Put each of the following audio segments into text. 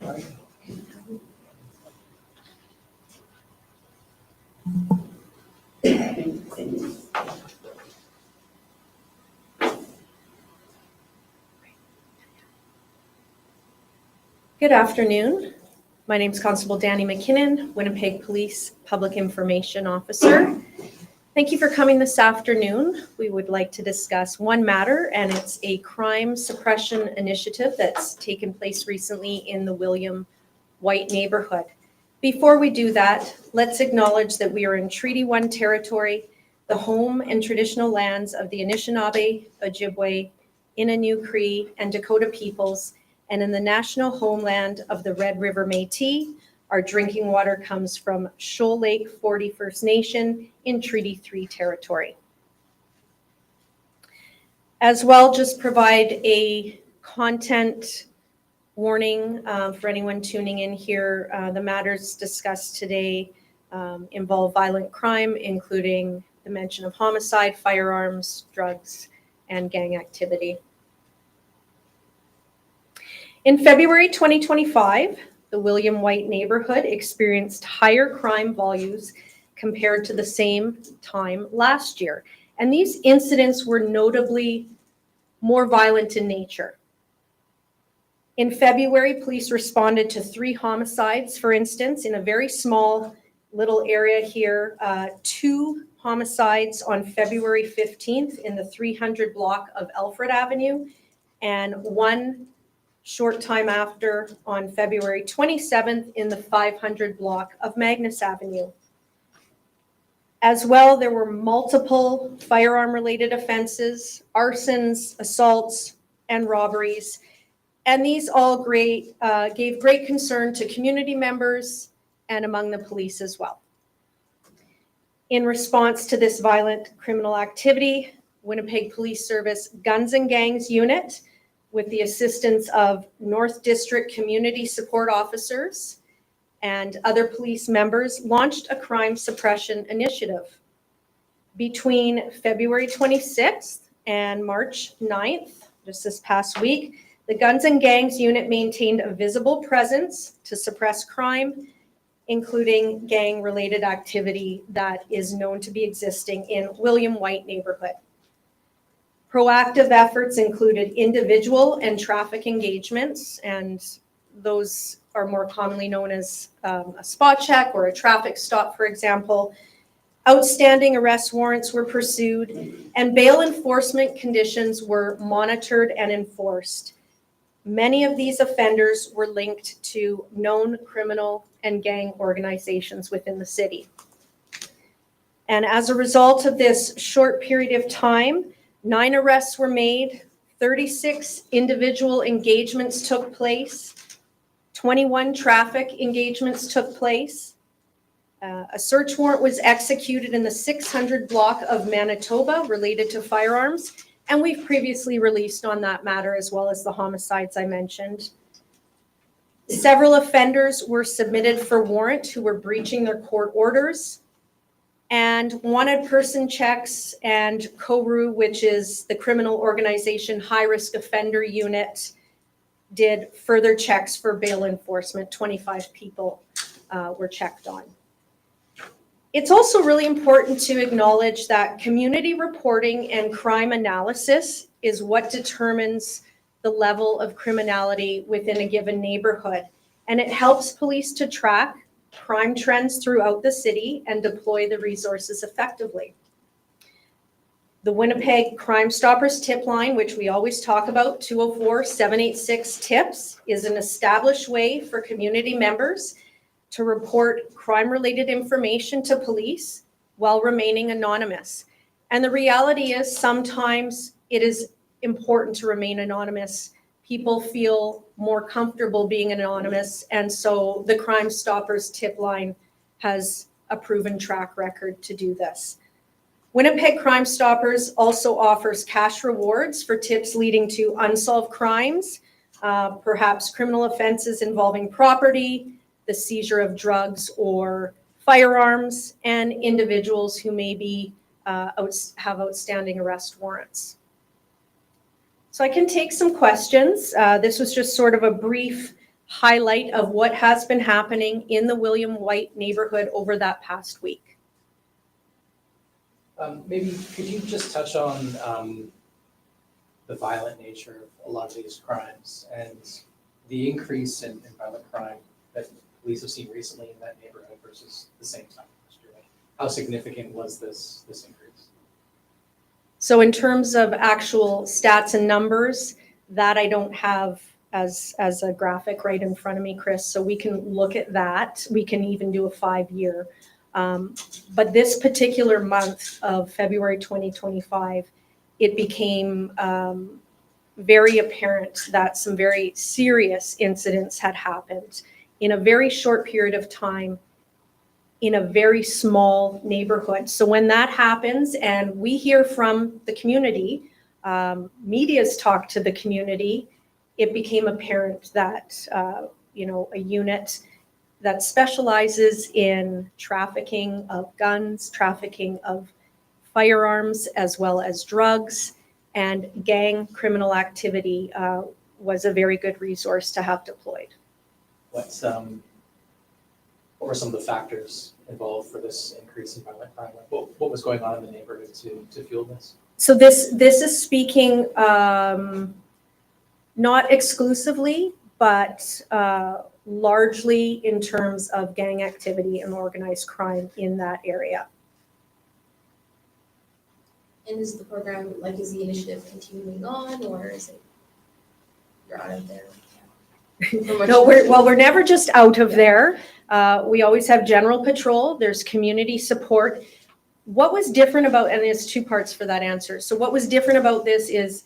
Good afternoon. My name is Constable Danny McKinnon, Winnipeg Police Public Information Officer. Thank you for coming this afternoon. We would like to discuss one matter, and it's a crime suppression initiative that's taken place recently in the Whyte neighborhood. Before we do that, let's acknowledge that we are in Treaty 1 territory, the home and traditional lands of the Anishinaabe, Ojibwe, Innu, Cree, and Dakota peoples, and in the national homeland of the Red River Métis. Our drinking water comes from Shoal Lake 40 First Nation in Treaty 3 territory. As well, just provide a content warning for anyone tuning in here. The matters discussed today involve violent crime, including the mention of homicide, firearms, drugs, and gang activity. In February 2025, the Whyte neighborhood experienced higher crime volumes compared to the same time last year. And these incidents were notably more violent in nature. In February, police responded to 3 homicides, for instance, in a very small little area here, 2 homicides on February 15th in the 300 block of Alfred Avenue, and 1 short time after on February 27th in the 500 block of Magnus Avenue. As well, there were multiple firearm-related offenses, arsons, assaults, and robberies. And these all gave great concern to community members and among the police as well. In response to this violent criminal activity, Winnipeg Police Service Guns and Gangs Unit, with the assistance of North District Community Support Officers and other police members, launched a crime suppression initiative. Between February 26th and March 9th, just this past week, the Guns and Gangs Unit maintained a visible presence to suppress crime, including gang-related activity that is known to be existing in Whyte neighborhood. Proactive efforts included individual and traffic engagements, and those are more commonly known as a spot check or a traffic stop, for example. Outstanding arrest warrants were pursued, and bail enforcement conditions were monitored and enforced. Many of these offenders were linked to known criminal and gang organizations within the city. And as a result of this short period of time, 9 arrests were made, 36 individual engagements took place, 21 traffic engagements took place. A search warrant was executed in the 600 block of Manitoba related to firearms, and we've previously released on that matter as well as the homicides I mentioned. Several offenders were submitted for warrant who were breaching their court orders. And wanted person checks and CORU, which is the criminal organization high risk offender unit, did further checks for bail enforcement. 25 people were checked on. It's also really important to acknowledge that community reporting and crime analysis is what determines the level of criminality within a given neighborhood. And it helps police to track crime trends throughout the city and deploy the resources effectively. The Winnipeg Crime Stoppers tip line, which we always talk about, 204-786-TIPS, is an established way for community members to report crime-related information to police while remaining anonymous. And the reality is sometimes it is important to remain anonymous. People feel more comfortable being anonymous, and so the Crime Stoppers tip line has a proven track record to do this. Winnipeg Crime Stoppers also offers cash rewards for tips leading to unsolved crimes, perhaps criminal offenses involving property, the seizure of drugs or firearms, and individuals who maybe have outstanding arrest warrants. So I can take some questions. This was just sort of a brief highlight of what has been happening in the William Whyte neighborhood over that past week. Maybe could you just touch on the violent nature of a lot of these crimes and the increase in violent crime that police have seen recently in that neighborhood versus the same time last year? Like, how significant was this increase? So in terms of actual stats and numbers, that I don't have as a graphic right in front of me, Chris. So we can look at that. We can even do a 5-year. But this particular month of February 2025, it became very apparent that some very serious incidents had happened in a very short period of time in a very small neighborhood. So when that happens and we hear from the community, media's talked to the community, it became apparent that, a unit that specializes in trafficking of guns, trafficking of firearms, as well as drugs and gang criminal activity was a very good resource to have deployed. What were some of the factors involved for this increase in violent crime? Like what was going on in the neighborhood to fuel this? So this is speaking not exclusively, but largely in terms of gang activity and organized crime in that area. And is the program, is the initiative continuing on, or is it, you're out of there? No, we're never just out of there. We always have general patrol. There's community support. What was different about, and there's two parts for that answer. So what was different about this is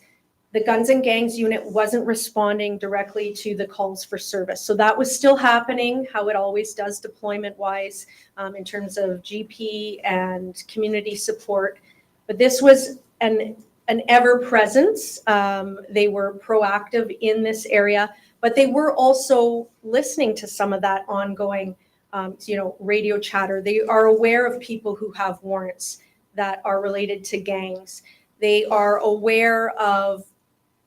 the Guns and Gangs unit wasn't responding directly to the calls for service. So that was still happening, how it always does deployment-wise, in terms of GP and community support. But this was an ever-presence. They were proactive in this area, but they were also listening to some of that ongoing, radio chatter. They are aware of people who have warrants that are related to gangs. They are aware of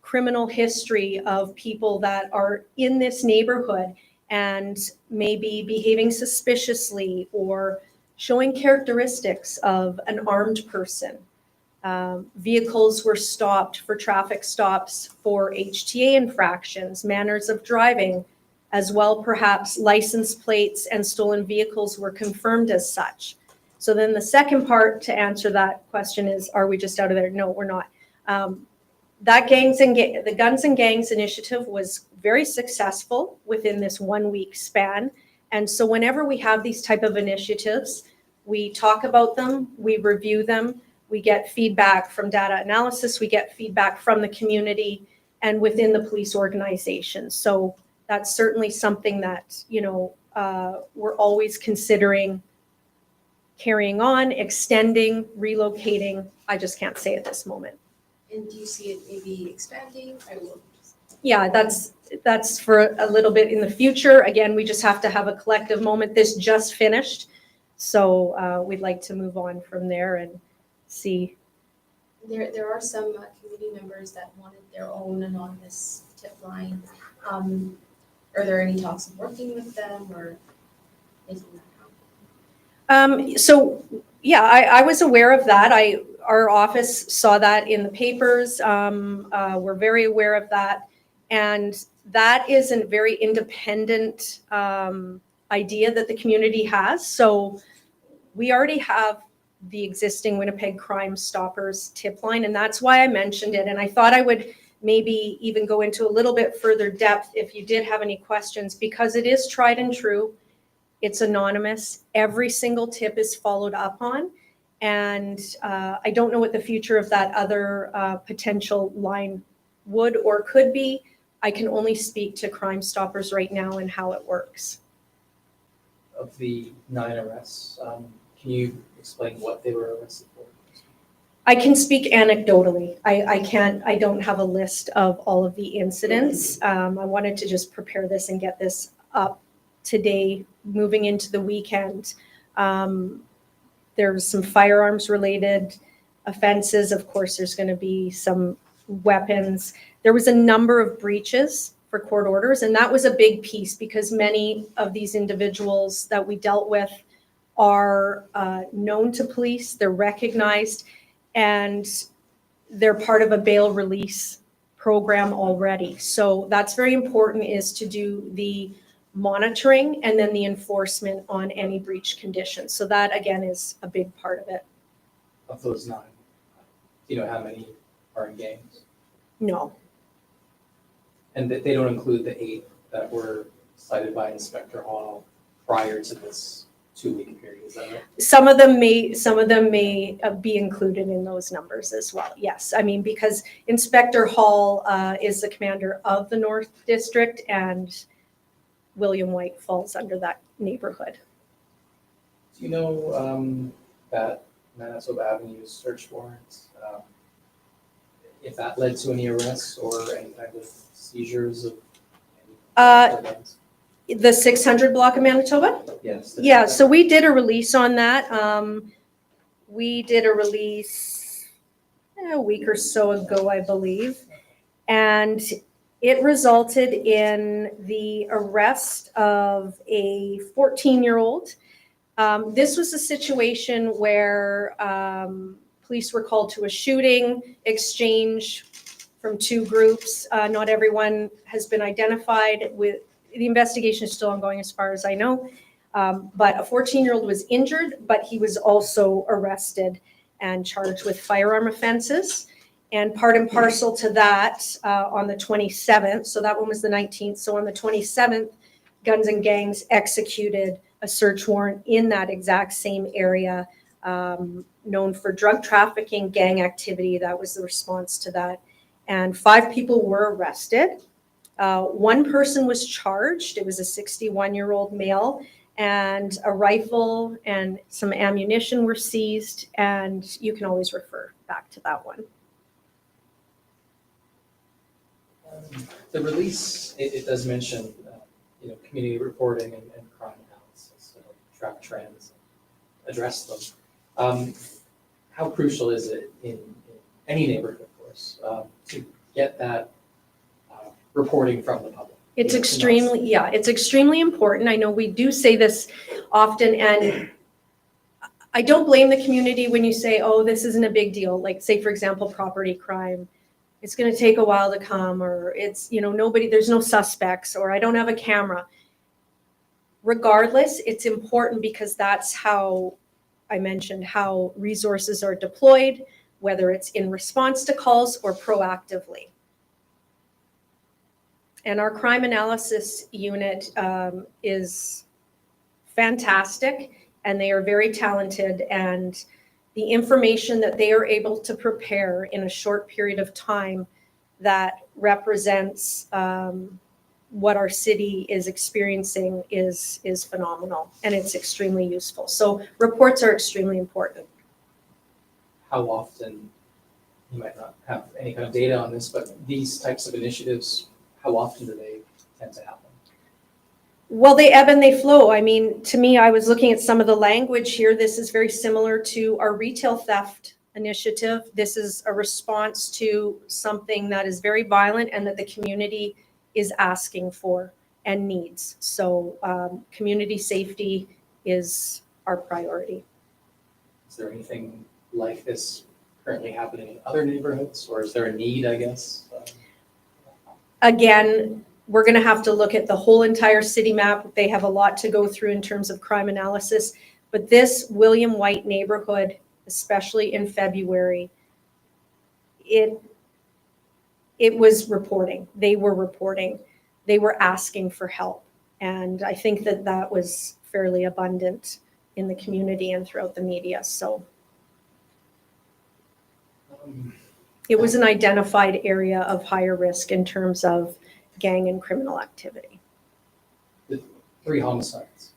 criminal history of people that are in this neighborhood and maybe behaving suspiciously or showing characteristics of an armed person. Vehicles were stopped for traffic stops for HTA infractions, manners of driving, as well perhaps license plates and stolen vehicles were confirmed as such. So then the second part to answer that question is, are we just out of there? No, we're not. The Guns and Gangs initiative was very successful within this 1-week span. And so whenever we have these type of initiatives, we talk about them, we review them, we get feedback from data analysis, we get feedback from the community and within the police organization. So that's certainly something that, we're always considering carrying on, extending, relocating. I just can't say at this moment. And do you see it maybe expanding? Yeah, that's for a little bit in the future. Again, we just have to have a collective moment. This just finished. So we'd like to move on from there and see. There are some community members that wanted their own anonymous tip line. Are there any talks of working with them or making that happen? So yeah, I was aware of that. Our office saw that in the papers. We're very aware of that. And that is a very independent idea that the community has. So we already have the existing Winnipeg Crime Stoppers tip line, and that's why I mentioned it. And I thought I would maybe even go into a little bit further depth if you did have any questions, because it is tried and true. It's anonymous. Every single tip is followed up on. And I don't know what the future of that other potential line would or could be. I can only speak to Crime Stoppers right now and how it works. Of the 9 arrests, can you explain what they were arrested for? I can speak anecdotally. I don't have a list of all of the incidents. I wanted to just prepare this and get this up today, moving into the weekend. There's some firearms related offenses. Of course, there's going to be some weapons. There was a number of breaches for court orders. And that was a big piece because many of these individuals that we dealt with are known to police, they're recognized, and they're part of a bail release program already. So that's very important, is to do the monitoring and then the enforcement on any breach conditions. So that again is a big part of it. Of those 9, do you know how many are in gangs? No, And that they don't include the 8 that were cited by Inspector Hall prior to this 2-week period, is that right? some of them may be included in those numbers as well. Yes, I mean, because Inspector Hall is the commander of the North District, and William Whyte falls under that neighborhood. Do you know that Manitoba Avenue search warrant, if that led to any arrests or any kind of seizures of any guns? The 600 block of Manitoba? Yes. Yeah, so we did a release on that. We did a release a week or so ago, I believe. And it resulted in the arrest of a 14-year-old. This was a situation where police were called to a shooting exchange from 2 groups. Not everyone has been identified. The investigation is still ongoing as far as I know. But a 14-year-old was injured, but he was also arrested and charged with firearm offenses. And part and parcel to that, on the 27th, so that one was the 19th. So on the 27th, Guns and Gangs executed a search warrant in that exact same area, known for drug trafficking, gang activity. That was the response to that. And 5 people were arrested. 1 person was charged. It was a 61-year-old male, and a rifle and some ammunition were seized, and you can always refer back to that one. The release, it does mention, community reporting and crime analysis, track trends, address them. How crucial is it in any neighborhood, of course, to get that reporting from the public? It's extremely important. I know we do say this often, and I don't blame the community when you say, oh, this isn't a big deal. Like, say, for example, property crime. It's going to take a while to come, or it's, there's no suspects, or I don't have a camera. Regardless, it's important because that's how I mentioned how resources are deployed, whether it's in response to calls or proactively. And our crime analysis unit is fantastic, and they are very talented, and the information that they are able to prepare in a short period of time that represents what our city is experiencing is phenomenal, and it's extremely useful. So reports are extremely important. How often, you might not have any kind of data on this, but these types of initiatives, how often do they tend to happen? Well, they ebb and they flow. I mean, to me, I was looking at some of the language here. This is very similar to our retail theft initiative. This is a response to something that is very violent and that the community is asking for and needs. So community safety is our priority. Is there anything like this currently happening in other neighborhoods, or is there a need, I guess? Again, we're going to have to look at the whole entire city map. They have a lot to go through in terms of crime analysis. But this William Whyte neighborhood, especially in February, it was reporting. They were reporting. They were asking for help. And I think that that was fairly abundant in the community and throughout the media. So it was an identified area of higher risk in terms of gang and criminal activity. The 3 homicides.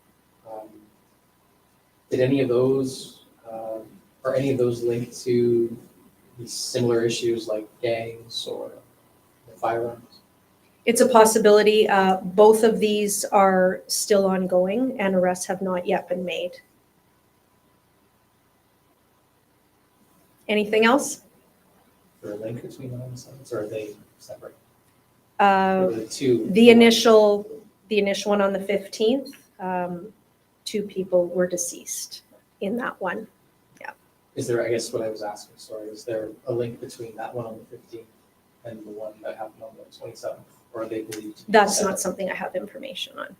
Did any of those, are any of those linked to these similar issues like gangs or firearms? It's a possibility. Both of these are still ongoing, and arrests have not yet been made. Anything else? Is there a link between the homicides, or are they separate? Uh, Or the two? The initial one on the 15th, 2 people were deceased in that one. Is there, I guess what I was asking, sorry, is there a link between that one on the 15th and the one that happened on the 27th? Or are they believed to be That's separate? not something I have information on.